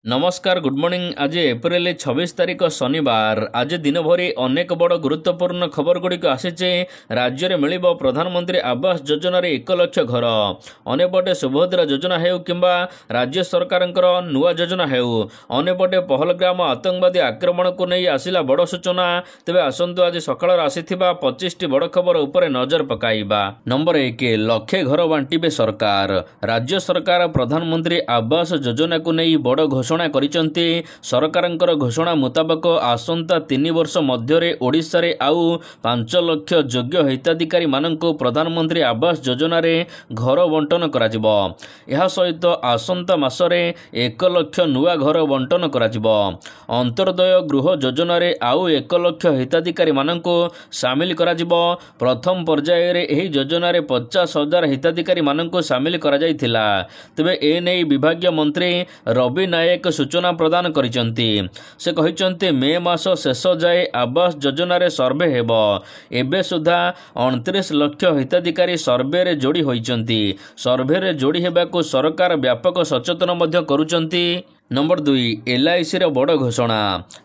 नमस्कार good morning. आज April 26 तारीख शनिवार। आज दिन भरी अनेक बड़ गुरुत्वपूर्ण खबर गुड़िक आसीचे। राज्य में मिल प्रधानमंत्री आवास योजना 1 लाख घर अनेपटे सुभद्रा योजना हेउ किंबा राज्य सरकार नुआ योजना हेउ अनेपटे पहलगाम आतंकवादी आक्रमण को नहीं आसिला बड़ सूचना। तेबे आसंतु आज सकाळ आसीथिबा 25 बड़ खबर उपरे नजर पकाइबा। नंबर 1 लक्षे घर बांटिबे सरकार। राज्य सरकार प्रधानमंत्री आवास योजना को नहीं बड़ घोषणा करिसंती। सरकारंकर घोषणा मुताबक आसंता 3 वर्ष मध्य ओडिशा रे आउ 5 लाख योग्य हिताधिकारी माननकु प्रधानमंत्री आवास योजना रे घर बंटन कराजिबो। एहा सहित आसंता मासरे 1 लाख नुआ घर बंटन कराजिबो। अंतर्दय गृह योजना रे आउ 1 लाख हिताधिकारी माननकु शामिल कराजिबो। प्रथम पर्याय रे एही योजना रे 50,000 हिताधिकारी माननकु शामिल करा जायथिला। तबे ए नै विभागीय मंत्री रवि नायक सूचना प्रदान करिसंती। से कहिसंती मे मास शेष जाए आवास योजना रे सर्वे हेबो। एबे सुधा 29 लाख हिताधिकारी सर्वे रे जोड़ी होइचंती। सर्वे रे जोड़ी हेबाकु सरकार व्यापक सचेतन मध्य करूचंती। नंबर 2 LIC बड़ घोषणा।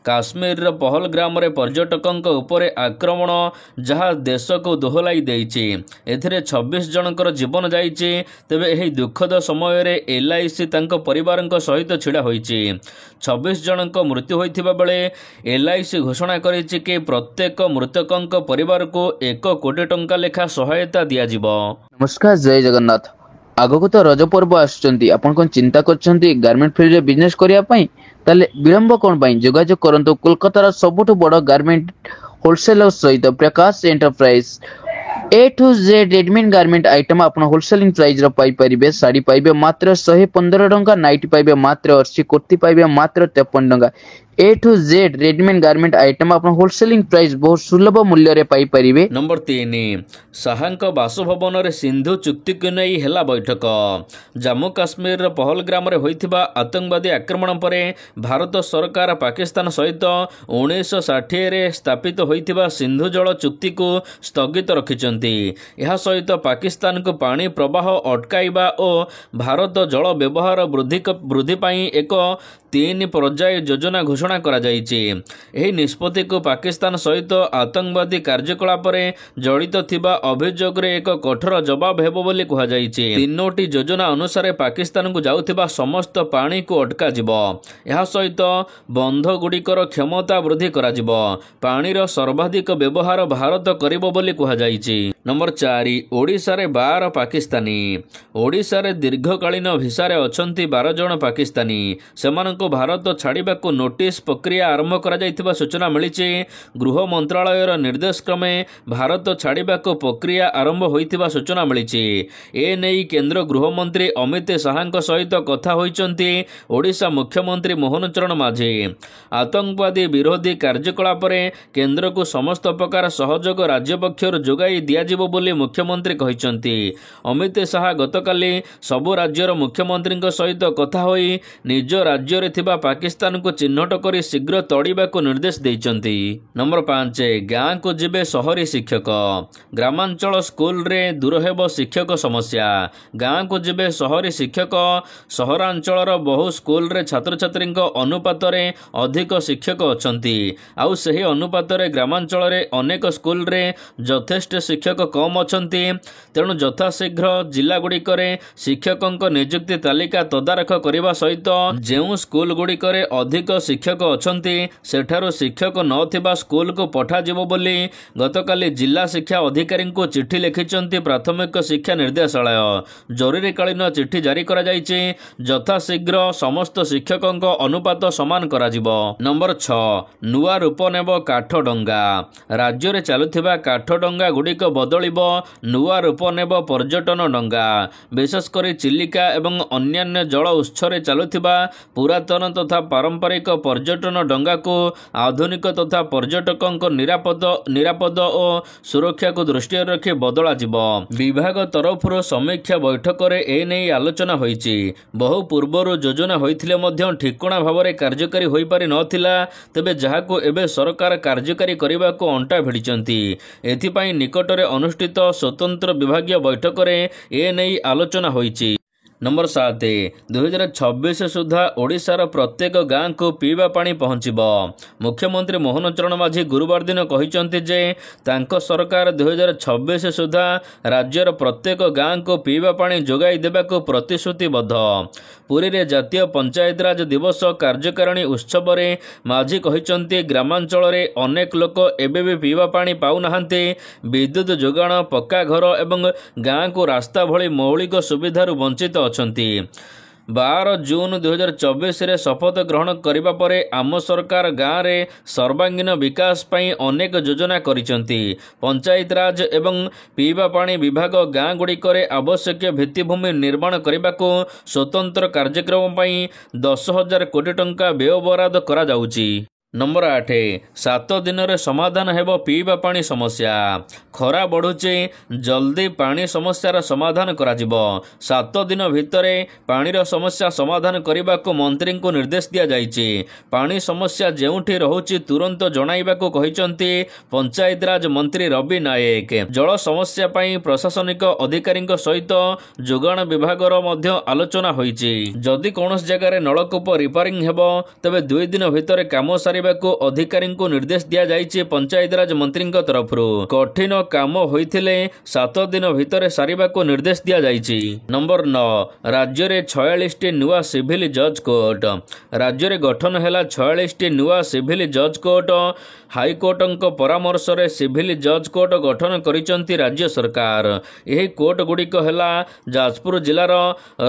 काश्मीर पहलग्राम रे पर्यटकों उपरे आक्रमण जहाँ देश को दोहलाई देइछि। एथिरे 26 जनकर जीवन जाइछि। तेबे एही दुखद समय रे LIC तांको परिवारक सहित छिड़ा होइछि। 26 जनक मृत्यु होइथिबा बेले LIC घोषणा करिछि कि प्रत्येक मृतकों परिवार को 1 कोटी टंका लेखा सहायता दिया जिवो। नमस्कार, जय जगन्नाथ। आगको तो रज पर्व आसुचंती। आपण कोन चिंता करछंती गारमेंट फील्ड रे बिजनेस करिया पई? ताले विलंब कोन पई? जोगाजोग करंतु कोलकाता सबुठु बड़ गारमेंट होलसेलर सहित Prakash enterprise. A to Z readymade garment item आपण होलसेलिंग प्राइस रो पाई परिबे। साड़ी पाइबे मात्र 115 टंका, नाइटी पाइबे मात्र 80, कुर्ती पाइबे मात्र 53 टंका। A to Z readymade garment item आपण होलसेलिंग प्राइस बहुत सुलभ मूल्य रे पाई परिबे। नंबर 3 शाहांक बासभवन रे सिंधु चुक्ति को नहीं हेला बैठक। जम्मू काश्मीर पहलग्राम रे होइथिबा आतंकवादी आक्रमण पर भारत सरकार पाकिस्तान सहित 1960 रे स्थापित होइथिबा सिंधु जल चुक्ति को स्थगित रखिचंती। यह सहित पाकिस्तान को पानी प्रवाह अटकाइबा और भारत जल व्यवहार वृद्धि पाई एक 3 पर्याय योजना घोषणा करा जाइछि। एही निष्पत्ति को पाकिस्तान सहित आतंकवादी कार्यकलाप रे जड़ित थिबा अभियोग रे एक कठोर जवाब हेबो बोली कहा जाइछि। 3टी योजना अनुसार पाकिस्तान को जाउथिबा समस्त पानी को अटका जिवो। एहा सहित बंध गुड़िकर क्षमता वृद्धि करा जिवो। पानी रो सर्वाधिक व्यवहार भारत करिबो बोली कहा जाइछि। नंबर 4 ओडिशा रे 12 पाकिस्तानी। ओडिशा रे दीर्घकालीन भिसा रे अछंती 12 जण पाकिस्तानी। सेमानक भारत छाड़िबा को नोटिस प्रक्रिया आरंभ करा जायथिबा सूचना मिलिछि। गृह मंत्रालयर निर्देश क्रमे भारत छाड़िबा को प्रक्रिया आरंभ होइथिबा सूचना मिलिछि। ए नेई केंद्र गृह मंत्री अमित शाहांक सहित कथा होइचंती ओडिशा मुख्यमंत्री मोहन चरण माझी। आतंकवादी विरोधी कार्यकलाप रे केंद्र को समस्त प्रकार सहयोग राज्य पक्षर जोगाई दिया जिवो बोली मुख्यमंत्री कहिचंती। अमित शाह गतकाली सबु राज्यर मुख्यमंत्री सहित कथा होई निज राज्य रे थिबा पाकिस्तान को चिन्हट करी शीघ्र तड़िबा को निर्देश देइचंती। नंबर 5 गाँ को जिबे शहरी शिक्षक। ग्रामांचल स्कूल रे दूर हेबो शिक्षक समस्या। गाँ को जिबे शहरी शिक्षक। सहरांचल बहु स्कूल रे छात्र छात्री अनुपात रे अधिक शिक्षक अछंती। आउ सही अनुपात रे ग्रामांचल रे अनेक स्कूल रे यथेष्ट शिक्षक कम अछंती। तेणु यथाशीघ्र जिला गुड़िक शिक्षकों नियुक्ति तालिका तदारख करने सहित जो स्कूल गुड़िक अधिक शिक्षक अछंती सेठारु शिक्षक नथिबा स्कूल को पठाजिबो बोली गतकाली जिला शिक्षा अधिकारी को चिठी लिखिचंती प्राथमिक शिक्षा निर्देशालय। जरूरीकालीन चिठी जारी करा जायछि। यथाशीघ्र समस्त शिक्षकों अनुपात समान कराजिबो। नंबर 6 नुआ रूप नेब काठ डंगा। राज्य रे चालुथिबा काठ डंगा गुड़िक बदलिबो। नुआ रूप नेब पर्यटन डंगा। विशेषकर चिलिका एवं अन्यान्य जल उत्स रे चालुथिबा पुरातन तथा पारंपरिक पर्यटन डंगा को आधुनिक तथा पर्यटकों निरापद और सुरक्षा को दृष्टि रखी बदला जिवो। विभाग तरफ समीक्षा बैठक रे ए नै आलोचना होईछि। बहु पूर्वर योजना होइथिले मध्य ठिकणा भाव में कार्यकारी होई पारि नथिला। तेबे जहाको एबे सरकार कार्यकारी करबा को अंटा भिड़िचंती। एथिपाई निकटरे अनुष्ठित स्वतंत्र विभागीय बैठक रे ए नै आलोचना होईछि। नंबर 7 2026 सुधा ओडिशार प्रत्येक गाँ को पीवा पानी पहुँचब। मुख्यमंत्री मोहन चरण माझी गुरुवार दिन कहते जे तांको सरकार 2026 सुधा राज्यर प्रत्येक गाँ को पीवा पानी जोगाई देबाको प्रतिश्रुतिबद्ध। पुरी रे जातीय पंचायतराज दिवस कार्यकारिणी उत्सव रे माझी कहते ग्रामांचल रे अनेक लोक एबे भी पीवा पानी पाउ नाहांते। विद्युत जोगाण, पक्का घर एवं गाँ को रास्ता भली मौलिक सुविधारू वंचित अछंती। 12 जून 2024 रे शपथ ग्रहण करिबा परे आम सरकार गाँ रे सर्वांगीन विकास पई अनेक योजना करिसंती। पंचायतराज एवं पीवा पानी विभाग गाँ गुड़िकरे आवश्यक भित्तिभूमि निर्माण करिबाको स्वतंत्र कार्यक्रम पई 10,000 कोटी टंका व्यय बराद करा जाउची। नंबर 8 7 दिन रे समाधान हेबो पीवा पानी समस्या। खरा बढ़ुचे, जल्दी पानी समस्यार समाधान करा जिवो। 7 दिन भितरे पानीर समस्या समाधान करने को मंत्री को निर्देश दिया जाइए। पानी समस्या जेउठी रहुची तुरंत जणाइबाको कहिसंती पंचायतराज मंत्री रवि नायक। जल समस्या पई प्रशासनिक अधिकारी सहित जोगाण विभागर मध्य आलोचना होईची। जदि कौनसी जगह नलकूप रिपेयरिंग हेबो तबे 2 दिन भितर काम सारी को अधिकारी को निर्देश दिया जाइए। पंचायतराज मंत्री तरफ कठिन काम होइथिले 7 दिन भितर सारिबा को निर्देश दिया जाइए। नंबर 9 राज्य रे 46 नुआ सिविल जज कोर्ट। राज्य रे गठन हैला 46 नुआ सिविल जज कोर्ट। हाईकोर्ट परामर्श रे सिविल जज कोर्ट गठन करिसंती राज्य सरकार। यही कोर्ट गुड़िक हैला जाजपुर जिलार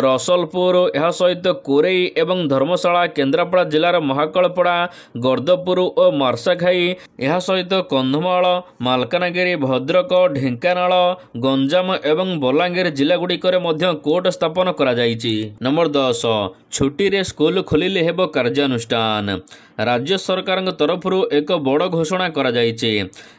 रसलपुर, यह सहित कोरेई एवं धर्मशाला, केन्द्रापड़ा जिलार महाकालपड़ा, गर्दपुर और मार्साघाई, यह सहित कंधमाल, मालकानगिरी, भद्रक, ढेंकानाल, गंजाम एवं बलांगीर जिला गुड़िकर मध्य कोर्ट स्थापन करा जाइछि। नंबर 10 छुट्टी रे स्कूल खोलिले हेबो कार्यानुष्ठान। राज्य सरकार तरफ एक बड़ घोषणा करा जाइछि।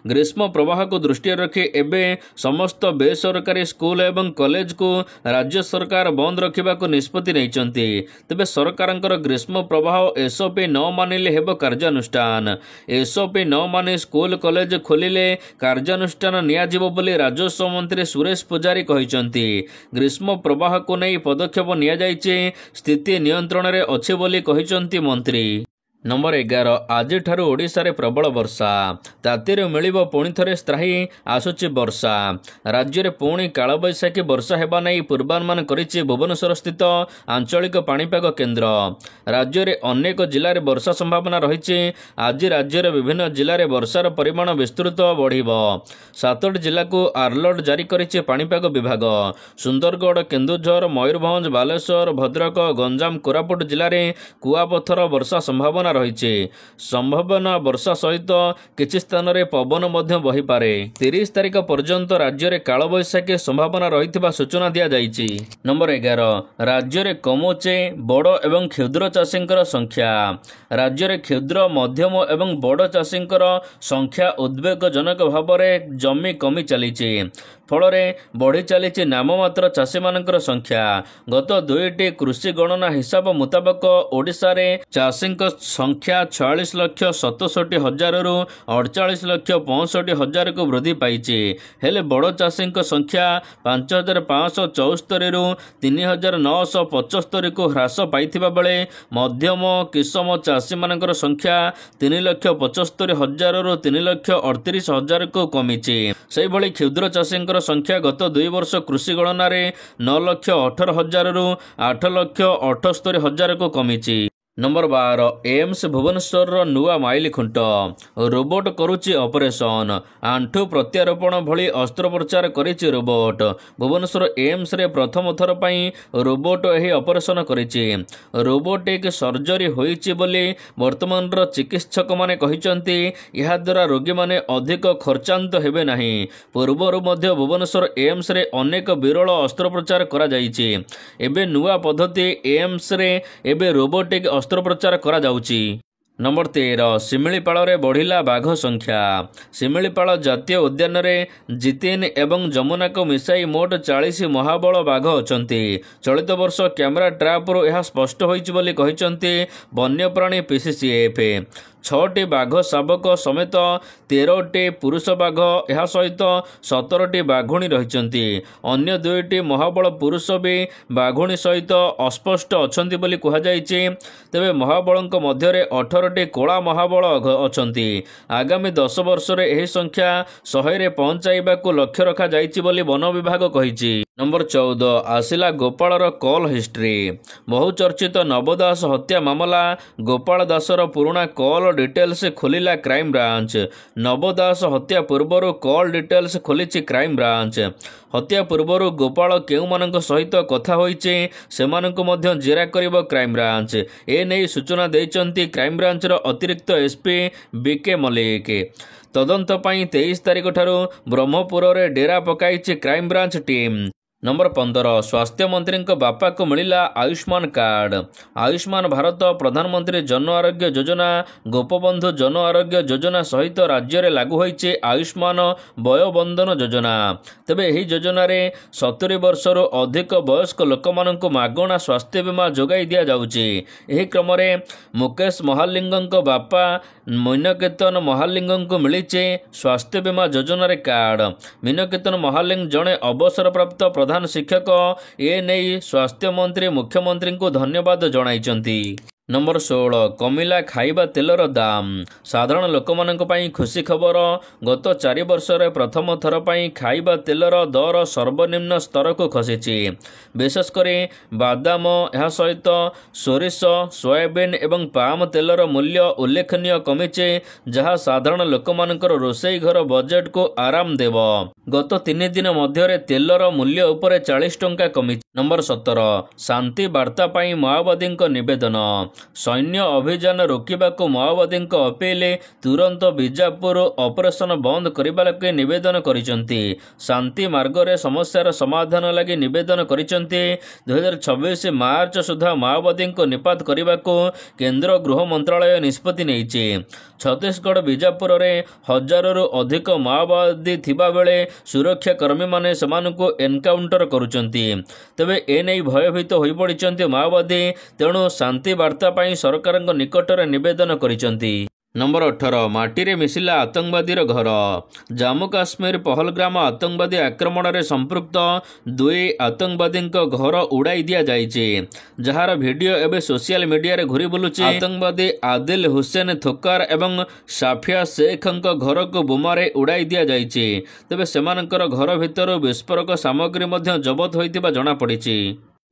ग्रीष्म प्रवाह को दृष्टि रखी एबे समस्त बेसरकारी स्कूल एवं कॉलेज को राज्य सरकार बंद रखिबा को निष्पत्ति नैचंती। तबे सरकारंकर ग्रीष्म प्रवाह एसओपी न मानिले हेबो कार्यानुष्ठान। एसओपी न मानि स्कूल कॉलेज खोलिले कार्यानुष्ठान नियाजिबो बोली राजस्व मंत्री सुरेश पुजारी कहिसंती। ग्रीष्म प्रवाह को नहीं पदक्षेप निया जाइछि, स्थिति नियंत्रण रे अछि बोली कहिसंती मंत्री। नंबर 11 आज ठारू ओडिशा रे प्रबल वर्षा। तातीरे मिलिबो पुणी थरे स्थायी आसुची वर्षा। राज्य रे पुणी कालबैशाखी वर्षा हेबा नै पूर्वानुमान करिछि भुवनेश्वर स्थित आंचलिक पाणीपाग केन्द्र। राज्य रे अनेक जिल्ला रे वर्षा संभावना रहिछि। आज राज्य रे विभिन्न जिल्ला रे वर्षार परिमाण विस्तृत बढ़िबो। 7टी जिल्ला को अलर्ट जारी करिछि पाणीपाग विभाग। सुंदरगढ़, केन्दुझर, मयूरभंज, बालेश्वर, भद्रक, गंजाम, कोरापुट जिल्ला रे कुआपथर वर्षा संभावना रहिछि। संभावना वर्षा सहित किछि स्थान रे पवन मध्य बहि पारे। 30 तारिख पर्यंत राज्य रे कालबैशाखी संभावना रहिथिबा सूचना दिया जाइछि। नंबर 11 राज्य रे कमोचे बड़ एवं क्षुद्र चाषींकर संख्या। राज्य रे क्षुद्र, मध्यम एवं बड़ चाषींकर संख्या उद्वेगजनक भाव में जमी कमी चलीछि। फलरे बढ़ी चली नाममात्र चाषी मानकर संख्या। गत 2टी कृषि गणना हिसाब मुताबक ओडिशा रे चाषी संख्या 46,67,000 रु 48,65,000 को वृद्धि पाइछि। हेले बड़ चाषी संख्या 5,574 रु 3,975 को ह्रास पाइथिबा बेले मध्यम किसम चाषी मानकर संख्या 3,75,000 रु 3,38,000 को कमिछि। सेहि भली क्षुद्र चाषी संख्या गत 2 वर्ष कृषि गणना रे 9,18,000 रु 8,78,000 को कमिछि। नंबर 12 एम्स भुवनेश्वर नुआ माइल खुंट। रोबोट करुची ऑपरेशन। आंठू प्रत्यारोपण भली अस्त्रोपचार करिछि रोबोट। भुवनेश्वर एम्स रे प्रथम थर पई रोबोट एही ऑपरेशन करिछि। रोबोटिक सर्जरी होईछि बोली वर्तमान रो चिकित्सक माने कहिसंती। ଏହା द्वारा रोगी माने अधिक खर्चांत हेबे नाही। पूर्वरु मध्य भुवनेश्वर एम्स रे अनेक विरल अस्त्रोपचार करा जाइछि। एबे नुआ पद्धति एम्स रे एबे रोबोटिक अस्त्रोपचार करा जाउछि। नंबर 13 शिमिलीपाल रे बढ़िला बाघ संख्या। शिमिलीपाल जातीय उद्यान रे जितिन एवं जमुना को मिसाई मोट 40 महाबल बाघ अछंती। चलित वर्ष कैमरा ट्रैप रो यह स्पष्ट होइछि बोली कहिसंती वन्यप्राणी पीसीसीएफ। 6ଟି ବାଘ ଶାବକ ସମେତ 13ଟି ପୁରୁଷ ବାଘ ଏହା ସହିତ 17ଟି ବାଘୁଣୀ ରହିଛନ୍ତି। ଅନ୍ୟ 2ଟି ମହାବଳ ପୁରୁଷ ବି ବାଘୁଣୀ ସହିତ ଅସ୍ପଷ୍ଟ ଅଛନ୍ତି ବୋଲି କୁହାଯାଇଛି। ତେବେ ମହାବଳଙ୍କ ମଧ୍ୟରେ 18ଟି କଳା ମହାବଳ ଅଛନ୍ତି। ଆଗାମୀ 10 ବର୍ଷରେ ଏହି ସଂଖ୍ୟା 100ରେ ପହଞ୍ଚାଇବାକୁ ଲକ୍ଷ୍ୟ ରଖାଯାଇଛି ବୋଲି ବନ ବିଭାଗ କହିଛି। ନମ୍ବର 14 ଆସିଲା ଗୋପାଳର କଲ୍ ହିଷ୍ଟ୍ରି। ବହୁ ଚର୍ଚ୍ଚିତ ନବ ଦାସ ହତ୍ୟା ମାମଲା ଗୋପାଳ ଦାସର ପୁରୁଣା କଲ୍ ଡିଟେଲ୍ସ ଖୋଲିଲା କ୍ରାଇମବ୍ରାଞ୍ଚ। ନବ ଦାସ ହତ୍ୟା ପୂର୍ବରୁ କଲ୍ ଡିଟେଲ୍ସ ଖୋଲିଛି କ୍ରାଇମବ୍ରାଞ୍ଚ। ହତ୍ୟା ପୂର୍ବରୁ ଗୋପାଳ କେଉଁମାନଙ୍କ ସହିତ କଥା ହୋଇଛି ସେମାନଙ୍କୁ ମଧ୍ୟ ଜେରା କରିବ କ୍ରାଇମବ୍ରାଞ୍ଚ। ଏନେଇ ସୂଚନା ଦେଇଛନ୍ତି କ୍ରାଇମବ୍ରାଞ୍ଚର ଅତିରିକ୍ତ ଏସ୍ପି ବିକେ ମଲ୍ଲିକ। ତଦନ୍ତ ପାଇଁ 23 ତାରିଖ ଠାରୁ ବ୍ରହ୍ମପୁରରେ ଡେରା ପକାଇଛି କ୍ରାଇମବ୍ରାଞ୍ଚ ଟିମ୍। ନମ୍ବର 15 ସ୍ୱାସ୍ଥ୍ୟମନ୍ତ୍ରୀଙ୍କ ବାପାକୁ ମିଳିଲା ଆୟୁଷ୍ମାନ କାର୍ଡ। ଆୟୁଷ୍ମାନ ଭାରତ ପ୍ରଧାନମନ୍ତ୍ରୀ ଜନ ଆରୋଗ୍ୟ ଯୋଜନା ଗୋପବନ୍ଧୁ ଜନ ଆରୋଗ୍ୟ ଯୋଜନା ସହିତ ରାଜ୍ୟରେ ଲାଗୁ ହୋଇଛି ଆୟୁଷ୍ମାନ ବୟୋବନ୍ଦନ ଯୋଜନା। ତେବେ ଏହି ଯୋଜନାରେ 70 ବର୍ଷରୁ ଅଧିକ ବୟସ୍କ ଲୋକମାନଙ୍କୁ ମାଗଣା ସ୍ୱାସ୍ଥ୍ୟ ବୀମା ଯୋଗାଇ ଦିଆଯାଉଛି। ଏହି କ୍ରମରେ ମୁକେଶ ମହାଲିଙ୍ଗଙ୍କ ବାପା ମୀନକେତନ ମହାଲିଙ୍ଗଙ୍କୁ ମିଳିଛି ସ୍ୱାସ୍ଥ୍ୟ ବୀମା ଯୋଜନାରେ କାର୍ଡ। ମୀନକେତନ ମହାଲିଙ୍ଗ ଜଣେ ଅବସରପ୍ରାପ୍ତ ପ୍ରଧାନ ଶିକ୍ଷକ। ଏନେଇ ସ୍ୱାସ୍ଥ୍ୟମନ୍ତ୍ରୀ ମୁଖ୍ୟମନ୍ତ୍ରୀଙ୍କୁ ଧନ୍ୟବାଦ ଜଣାଇଛନ୍ତି। ନମ୍ବର 16 କମିଲା ଖାଇବା ତେଲର ଦାମ। ସାଧାରଣ ଲୋକମାନଙ୍କ ପାଇଁ ଖୁସି ଖବର। ଗତ 4 ବର୍ଷରେ ପ୍ରଥମ ଥର ପାଇଁ ଖାଇବା ତେଲର ଦର ସର୍ବନିମ୍ନ ସ୍ତରକୁ ଖସିଛି। ବିଶେଷ କରି ବାଦାମ ଏହା ସହିତ ସୋରିଷ ସୋୟାବିନ୍ ଏବଂ ପାମ ତେଲର ମୂଲ୍ୟ ଉଲ୍ଲେଖନୀୟ କମିଛି, ଯାହା ସାଧାରଣ ଲୋକମାନଙ୍କର ରୋଷେଇ ଘର ବଜେଟକୁ ଆରାମ ଦେବ। ଗତ 3 ଦିନ ମଧ୍ୟରେ ତେଲର ମୂଲ୍ୟ ଉପରେ 40 ଟଙ୍କା କମିଛି। ନମ୍ବର 17 ଶାନ୍ତି ବାର୍ତ୍ତା ପାଇଁ ମାଓବାଦୀଙ୍କ ନିବେଦନ। ସୈନ୍ୟ ଅଭିଯାନ ରୋକିବାକୁ ମାଓବାଦୀଙ୍କ ଅପିଲ। ତୁରନ୍ତ ବିଜାପୁର ଅପରେସନ ବନ୍ଦ କରିବା ଲାଗି ନିବେଦନ କରିଛନ୍ତି। ଶାନ୍ତି ମାର୍ଗରେ ସମସ୍ୟାର ସମାଧାନ ଲାଗି ନିବେଦନ କରିଛନ୍ତି। 2026 ମାର୍ଚ୍ଚ ସୁଦ୍ଧା ମାଓବାଦୀଙ୍କୁ ନିପାତ କରିବାକୁ କେନ୍ଦ୍ର ଗୃହ ମନ୍ତ୍ରାଳୟ ନିଷ୍ପତ୍ତି ନେଇଛି। ଛତିଶଗଡ଼ ବିଜାପୁରରେ 1000ରୁ ଅଧିକ ମାଓବାଦୀ ଥିବାବେଳେ ସୁରକ୍ଷା କର୍ମୀମାନେ ସେମାନଙ୍କୁ ଏନକାଉଣ୍ଟର କରୁଛନ୍ତି। ତେବେ ଏନେଇ ଭୟଭୀତ ହୋଇପଡ଼ିଛନ୍ତି ମାଓବାଦୀ। ତେଣୁ ଶାନ୍ତି ବାର୍ତ୍ତା ପାଇଁ ସରକାରଙ୍କ ନିକଟରେ ନିବେଦନ କରିଛନ୍ତି। ନମ୍ବର 18 ମାଟିରେ ମିଶିଲା ଆତଙ୍କବାଦୀର ଘର। ଜାମ୍ମୁ କାଶ୍ମୀର ପହଲଗ୍ରାମ ଆତଙ୍କବାଦୀ ଆକ୍ରମଣରେ ସମ୍ପୃକ୍ତ 2 ଆତଙ୍କବାଦୀଙ୍କ ଘର ଉଡ଼ାଇ ଦିଆଯାଇଛି, ଯାହାର ଭିଡିଓ ଏବେ ସୋସିଆଲ ମିଡିଆରେ ଘୁରି ବୁଲୁଛି। ଆତଙ୍କବାଦୀ ଆଦିଲ ହୁସେନ ଥୋକାର ଏବଂ ସାଫିଆ ଶେଖଙ୍କ ଘରକୁ ବୋମାରେ ଉଡ଼ାଇ ଦିଆଯାଇଛି। ତେବେ ସେମାନଙ୍କର ଘର ଭିତରୁ ବିସ୍ଫୋରକ ସାମଗ୍ରୀ ମଧ୍ୟ ଜବତ ହୋଇଥିବା ଜଣାପଡ଼ିଛି।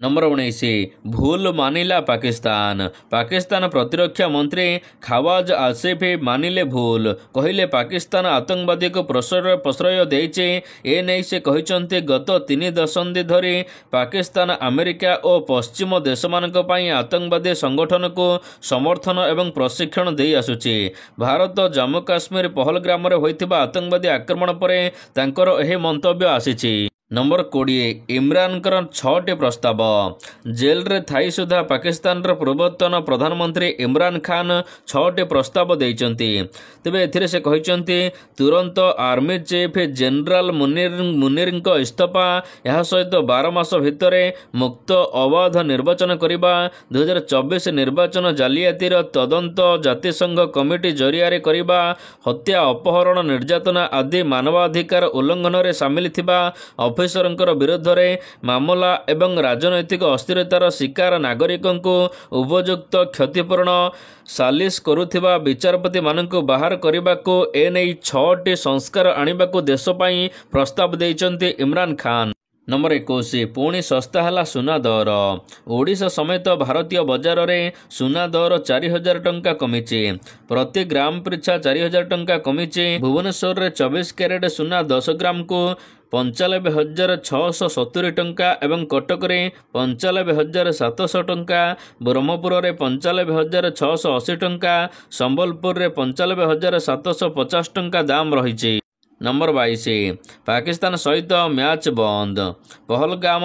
ନମ୍ବର 19 ଭୁଲ ମାନିଲା ପାକିସ୍ତାନ। ପାକିସ୍ତାନ ପ୍ରତିରକ୍ଷା ମନ୍ତ୍ରୀ ଖାୱାଜ ଆସିଫ ମାନିଲେ ଭୁଲ। କହିଲେ ପାକିସ୍ତାନ ଆତଙ୍କବାଦୀକୁ ପ୍ରଶ୍ରୟ ଦେଇଛି। ଏନେଇ ସେ କହିଛନ୍ତି ଗତ 3 ଦଶନ୍ଧି ଧରି ପାକିସ୍ତାନ ଆମେରିକା ଓ ପଶ୍ଚିମ ଦେଶମାନଙ୍କ ପାଇଁ ଆତଙ୍କବାଦୀ ସଂଗଠନକୁ ସମର୍ଥନ ଏବଂ ପ୍ରଶିକ୍ଷଣ ଦେଇ ଆସୁଛି। ଭାରତ ଜାମ୍ମୁ କାଶ୍ମୀର ପହଲଗ୍ରାମରେ ହୋଇଥିବା ଆତଙ୍କବାଦୀ ଆକ୍ରମଣ ପରେ ତାଙ୍କର ଏହି ମନ୍ତବ୍ୟ ଆସିଛି। ନମ୍ବର 20 ଇମ୍ରାନଙ୍କର 6ଟି ପ୍ରସ୍ତାବ। ଜେଲରେ ଥାଇ ସୁଦ୍ଧା ପାକିସ୍ତାନର ପୂର୍ବତନ ପ୍ରଧାନମନ୍ତ୍ରୀ ଇମ୍ରାନ ଖାନ 6ଟି ପ୍ରସ୍ତାବ ଦେଇଛନ୍ତି। ତେବେ ଏଥିରେ ସେ କହିଛନ୍ତି ତୁରନ୍ତ ଆର୍ମି ଚିଫ୍ ଜେନେରାଲ ମୁନିରଙ୍କ ଇସ୍ତଫା, ଏହା ସହିତ 12 ମାସ ଭିତରେ ମୁକ୍ତ ଅବାଧ ନିର୍ବାଚନ କରିବା, 2024 ନିର୍ବାଚନ ଜାଲିଆତିର ତଦନ୍ତ ଜାତିସଂଘ କମିଟି ଜରିଆରେ କରିବା, ହତ୍ୟା ଅପହରଣ ନିର୍ଯାତନା ଆଦି ମାନବାଧିକାର ଉଲ୍ଲଂଘନରେ ସାମିଲ ଥିବା ଅଫିସରଙ୍କର ବିରୋଧରେ ମାମଲା ଏବଂ ରାଜନୈତିକ ଅସ୍ଥିରତାର ଶିକାର ନାଗରିକଙ୍କୁ ଉପଯୁକ୍ତ କ୍ଷତିପୂରଣ ସାଲିସ କରୁଥିବା ବିଚାରପତିମାନଙ୍କୁ ବାହାର କରିବାକୁ ଏନେଇ 6ଟି ସଂସ୍କାର ଆଣିବାକୁ ଦେଶ ପାଇଁ ପ୍ରସ୍ତାବ ଦେଇଛନ୍ତି ଇମ୍ରାନ ଖାନ। ନମ୍ବର 21 ପୁଣି ଶସ୍ତା ହେଲା ସୁନା ଦର। ଓଡ଼ିଶା ସମେତ ଭାରତୀୟ ବଜାରରେ ସୁନା ଦର 4000 ଟଙ୍କା କମିଛି। ପ୍ରତି ଗ୍ରାମ ପିଛା 4000 ଟଙ୍କା କମିଛି। ଭୁବନେଶ୍ୱରରେ 24 କ୍ୟାରେଟ ସୁନା 10 ଗ୍ରାମକୁ 95,670 ଟଙ୍କା ଏବଂ କଟକରେ 95,700 ଟଙ୍କା, ବ୍ରହ୍ମପୁରରେ 95,680 ଟଙ୍କା, ସମ୍ବଲପୁରରେ 95,750 ଟଙ୍କା ଦାମ ରହିଛି। ନମ୍ବର 22 ପାକିସ୍ତାନ ସହିତ ମ୍ୟାଚ୍ ବନ୍ଦ। ପହଲଗାମ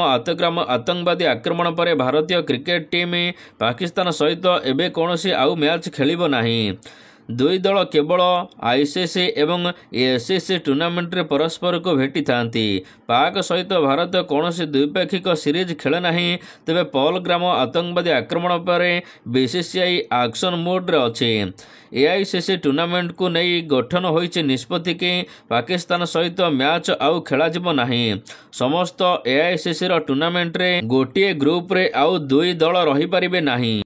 ଆତଙ୍କବାଦୀ ଆକ୍ରମଣ ପରେ ଭାରତୀୟ କ୍ରିକେଟ ଟିମ୍ ପାକିସ୍ତାନ ସହିତ ଏବେ କୌଣସି ଆଉ ମ୍ୟାଚ୍ ଖେଳିବ ନାହିଁ। ଦୁଇ ଦଳ କେବଳ ଆଇସିସି ଏବଂ ଏସିସି ଟୁର୍ଣ୍ଣାମେଣ୍ଟରେ ପରସ୍ପରକୁ ଭେଟିଥାନ୍ତି। ପାକ୍ ସହିତ ଭାରତ କୌଣସି ଦ୍ୱିପାକ୍ଷିକ ସିରିଜ୍ ଖେଳେ ନାହିଁ। ତେବେ ପହଲଗ୍ରାମ ଆତଙ୍କବାଦୀ ଆକ୍ରମଣ ପରେ ବିସିସିଆଇ ଆକ୍ସନ୍ ମୁଡ୍ରେ ଅଛି। ଏଆଇସିସି ଟୁର୍ଣ୍ଣାମେଣ୍ଟକୁ ନେଇ ଗଠନ ହୋଇଛି ନିଷ୍ପତ୍ତି କି ପାକିସ୍ତାନ ସହିତ ମ୍ୟାଚ୍ ଆଉ ଖେଳାଯିବ ନାହିଁ। ସମସ୍ତ ଏଆଇସିସିର ଟୁର୍ଣ୍ଣାମେଣ୍ଟରେ ଗୋଟିଏ ଗ୍ରୁପରେ ଆଉ ଦୁଇ ଦଳ ରହିପାରିବେ ନାହିଁ।